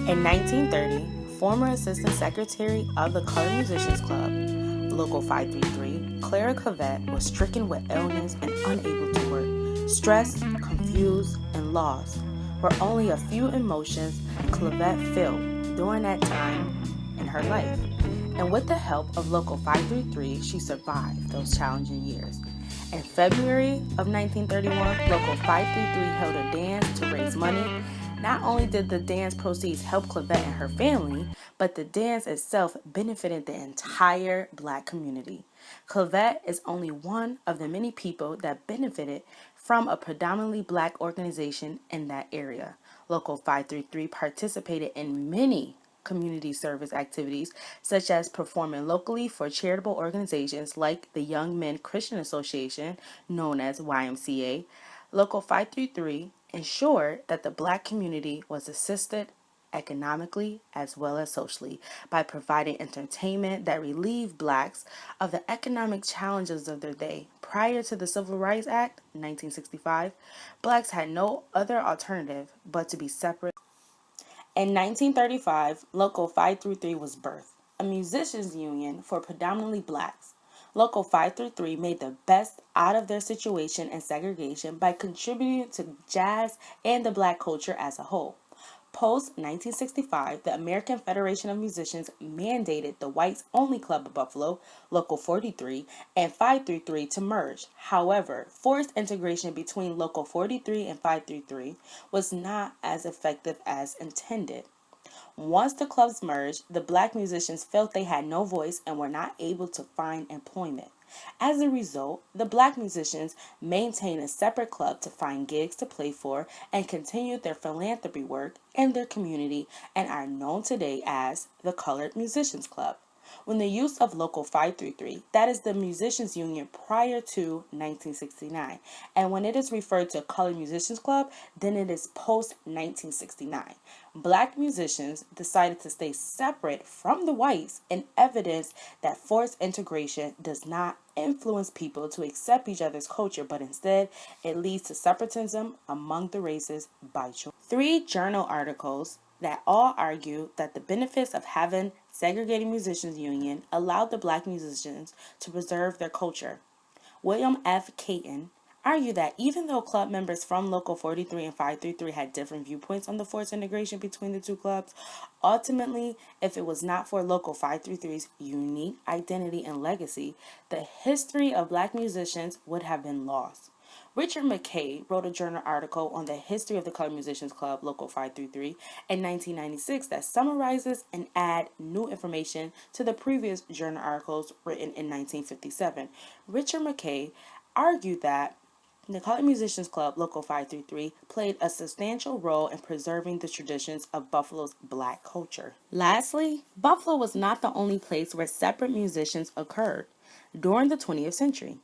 In 1930, former Assistant Secretary of the Colored Musicians Club, Local 533, Clara Clavette was stricken with illness and unable to work. Stressed, confused, and lost were only a few emotions Clavette felt during that time in her life. And with the help of Local 533, she survived those challenging years. In February of 1931, Local 533 held a dance to raise money. Not only did the dance proceeds help Clavette and her family, but the dance itself benefited the entire Black community. Clavette is only one of the many people that benefited from a predominantly Black organization in that area. Local 533 participated in many community service activities, such as performing locally for charitable organizations like the Young Men Christian Association, known as YMCA. Local 533 ensured that the Black community was assisted economically as well as socially by providing entertainment that relieved Blacks of the economic challenges of their day. Prior to the Civil Rights Act, 1965, Blacks had no other alternative but to be separate. In 1935, Local 533 was birthed, a musicians' union for predominantly Blacks. Local 533 made the best out of their situation and segregation by contributing to jazz and the Black culture as a whole. Post 1965, the American Federation of Musicians mandated the Whites Only Club of Buffalo, Local 43, and 533 to merge. However, forced integration between Local 43 and 533 was not as effective as intended. Once the clubs merged, the Black musicians felt they had no voice and were not able to find employment. As a result, the Black musicians maintained a separate club to find gigs to play for and continued their philanthropy work in their community and are known today as the Colored Musicians Club. When the use of Local 533, that is the musicians union prior to 1969, and when it is referred to Colored Musicians Club, then it is post 1969. Black musicians decided to stay separate from the whites in evidence that forced integration does not influence people to accept each other's culture, but instead it leads to separatism among the races by choice. 3 journal articles that all argue that the benefits of having segregated musicians union allowed the Black musicians to preserve their culture. William F. Caton argued that even though club members from Local 43 and 533 had different viewpoints on the forced integration between the two clubs, ultimately, if it was not for Local 533's unique identity and legacy, the history of Black musicians would have been lost. Richard McKay wrote a journal article on the history of the Colored Musicians Club, Local 533, in 1996 that summarizes and adds new information to the previous journal articles written in 1957. Richard McKay argued that the Colored Musicians Club, Local 533, played a substantial role in preserving the traditions of Buffalo's Black culture. Lastly, Buffalo was not the only place where separate musicians occurred during the 20th century.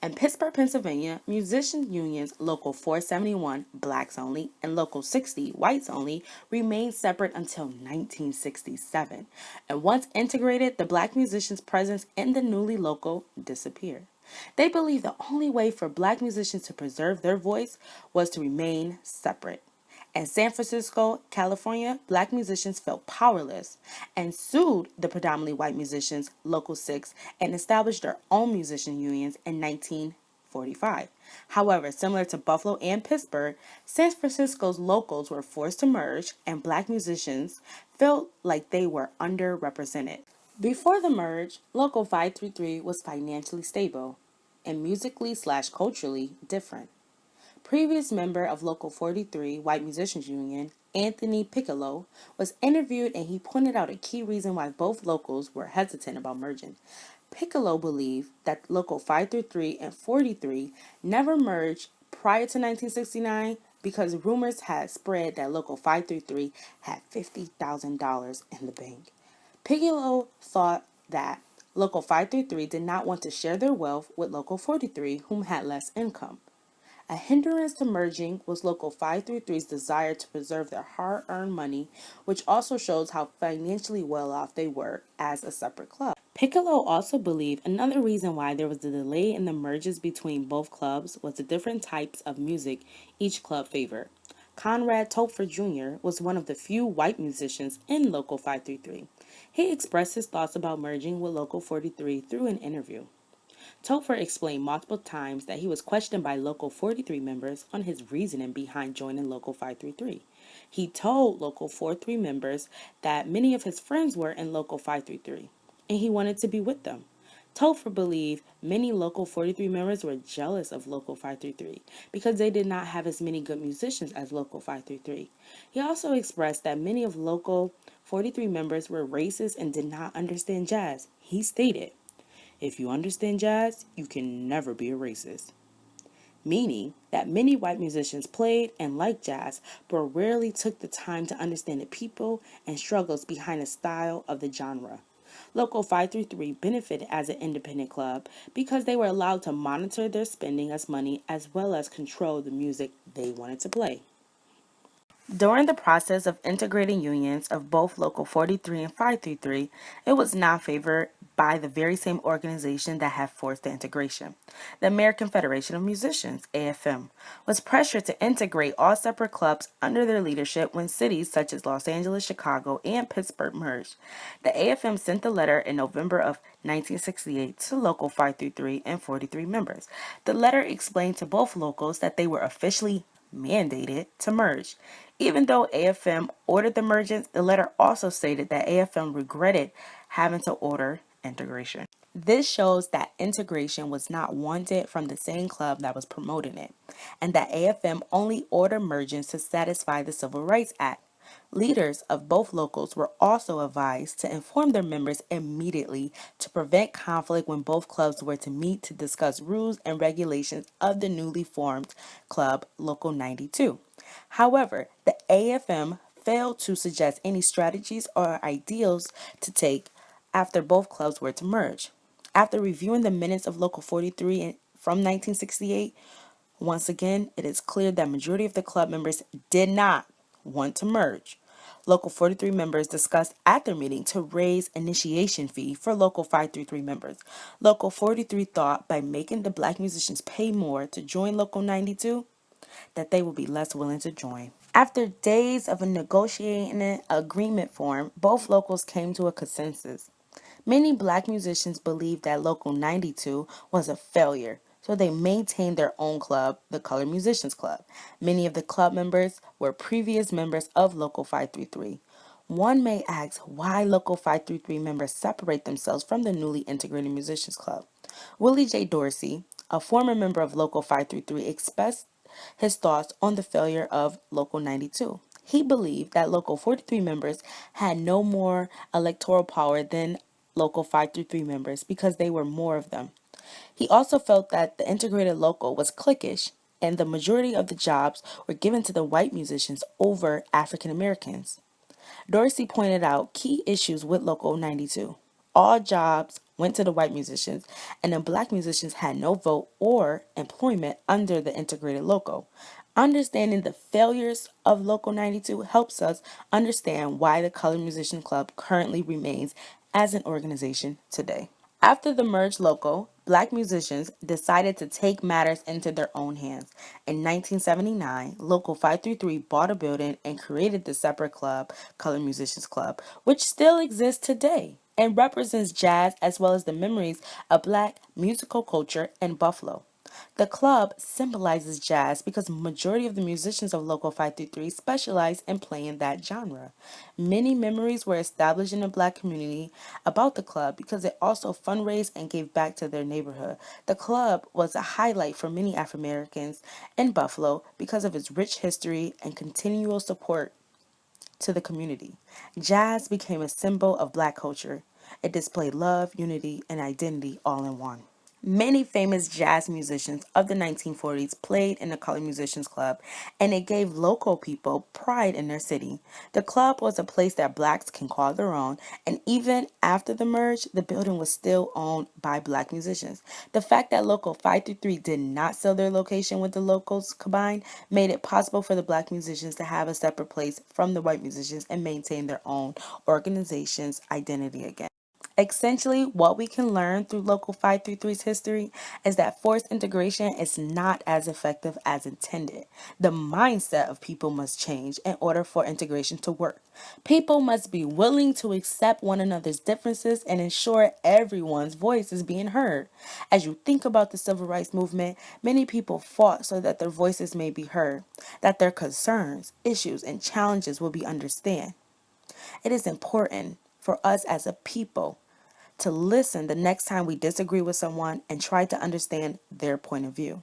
In Pittsburgh, Pennsylvania, musician unions Local 471, Blacks Only, and Local 60, Whites Only, remained separate until 1967. And once integrated, the Black musicians' presence in the newly local disappeared. They believed the only way for Black musicians to preserve their voice was to remain separate. In San Francisco, California, Black musicians felt powerless and sued the predominantly white musicians, Local 6, and established their own musician unions in 1945. However, similar to Buffalo and Pittsburgh, San Francisco's locals were forced to merge, and Black musicians felt like they were underrepresented. Before the merge, Local 533 was financially stable and musically/culturally different. Previous member of Local 43 White Musicians Union, Anthony Piccolo, was interviewed and he pointed out a key reason why both locals were hesitant about merging. Piccolo believed that Local 533 and 43 never merged prior to 1969 because rumors had spread that Local 533 had $50,000 in the bank. Piccolo thought that Local 533 did not want to share their wealth with Local 43, whom had less income. A hindrance to merging was Local 533's desire to preserve their hard-earned money, which also shows how financially well off they were as a separate club. Piccolo also believed another reason why there was a delay in the merges between both clubs was the different types of music each club favored. Conrad Topfer Jr. was one of the few white musicians in Local 533. He expressed his thoughts about merging with Local 43 through an interview. Topher explained multiple times that he was questioned by Local 43 members on his reasoning behind joining Local 533. He told Local 43 members that many of his friends were in Local 533, and he wanted to be with them. Topher believed many Local 43 members were jealous of Local 533 because they did not have as many good musicians as Local 533. He also expressed that many of Local 43 members were racist and did not understand jazz. He stated, "If you understand jazz, you can never be a racist." Meaning that many white musicians played and liked jazz, but rarely took the time to understand the people and struggles behind the style of the genre. Local 533 benefited as an independent club because they were allowed to monitor their spending as money as well as control the music they wanted to play. During the process of integrating unions of both Local 43 and 533, it was not favored by the very same organization that had forced the integration. The American Federation of Musicians, AFM, was pressured to integrate all separate clubs under their leadership when cities such as Los Angeles, Chicago, and Pittsburgh merged. The AFM sent a letter in November of 1968 to Local 533 and 43 members. The letter explained to both locals that they were officially mandated to merge. Even though AFM ordered the mergence, the letter also stated that AFM regretted having to order integration. This shows that integration was not wanted from the same club that was promoting it, and that AFM only ordered mergence to satisfy the Civil Rights Act. Leaders of both locals were also advised to inform their members immediately to prevent conflict when both clubs were to meet to discuss rules and regulations of the newly formed club, Local 92. However, the AFM failed to suggest any strategies or ideals to take after both clubs were to merge. After reviewing the minutes of Local 43 from 1968, once again, it is clear that majority of the club members did not want to merge. Local 43 members discussed at their meeting to raise initiation fee for Local 533 members. Local 43 thought by making the black musicians pay more to join Local 92 that they would be less willing to join. After days of a negotiating agreement form, both locals came to a consensus. Many black musicians believed that Local 92 was a failure, so they maintained their own club, the Colored Musicians Club. Many of the club members were previous members of Local 533. One may ask why Local 533 members separate themselves from the newly integrated Musicians Club. Willie J. Dorsey, a former member of Local 533, expressed his thoughts on the failure of Local 92. He believed that Local 43 members had no more electoral power than Local 533 members because they were more of them. He also felt that the integrated local was cliquish and the majority of the jobs were given to the white musicians over African Americans. Dorsey pointed out key issues with Local 92. All jobs went to the white musicians, and the black musicians had no vote or employment under the integrated local. Understanding the failures of Local 92 helps us understand why the Colored Musician Club currently remains as an organization today. After the merged local, black musicians decided to take matters into their own hands. In 1979, Local 533 bought a building and created the separate club, Colored Musicians Club, which still exists today and represents jazz as well as the memories of black musical culture in Buffalo. The club symbolizes jazz because the majority of the musicians of Local 533 specialize in playing that genre. Many memories were established in the black community about the club because it also fundraised and gave back to their neighborhood. The club was a highlight for many Afro Americans in Buffalo because of its rich history and continual support to the community. Jazz became a symbol of black culture. It displayed love, unity, and identity all in one. Many famous jazz musicians of the 1940s played in the Colored Musicians Club, and it gave local people pride in their city. The club was a place that blacks can call their own, and even after the merge, the building was still owned by black musicians. The fact that Local 533 did not sell their location with the locals combined made it possible for the black musicians to have a separate place from the white musicians and maintain their own organization's identity again. Essentially, what we can learn through Local 533's history is that forced integration is not as effective as intended. The mindset of people must change in order for integration to work. People must be willing to accept one another's differences and ensure everyone's voice is being heard. As you think about the civil rights movement, many people fought so that their voices may be heard, that their concerns, issues, and challenges will be understood. It is important for us as a people to listen the next time we disagree with someone and try to understand their point of view.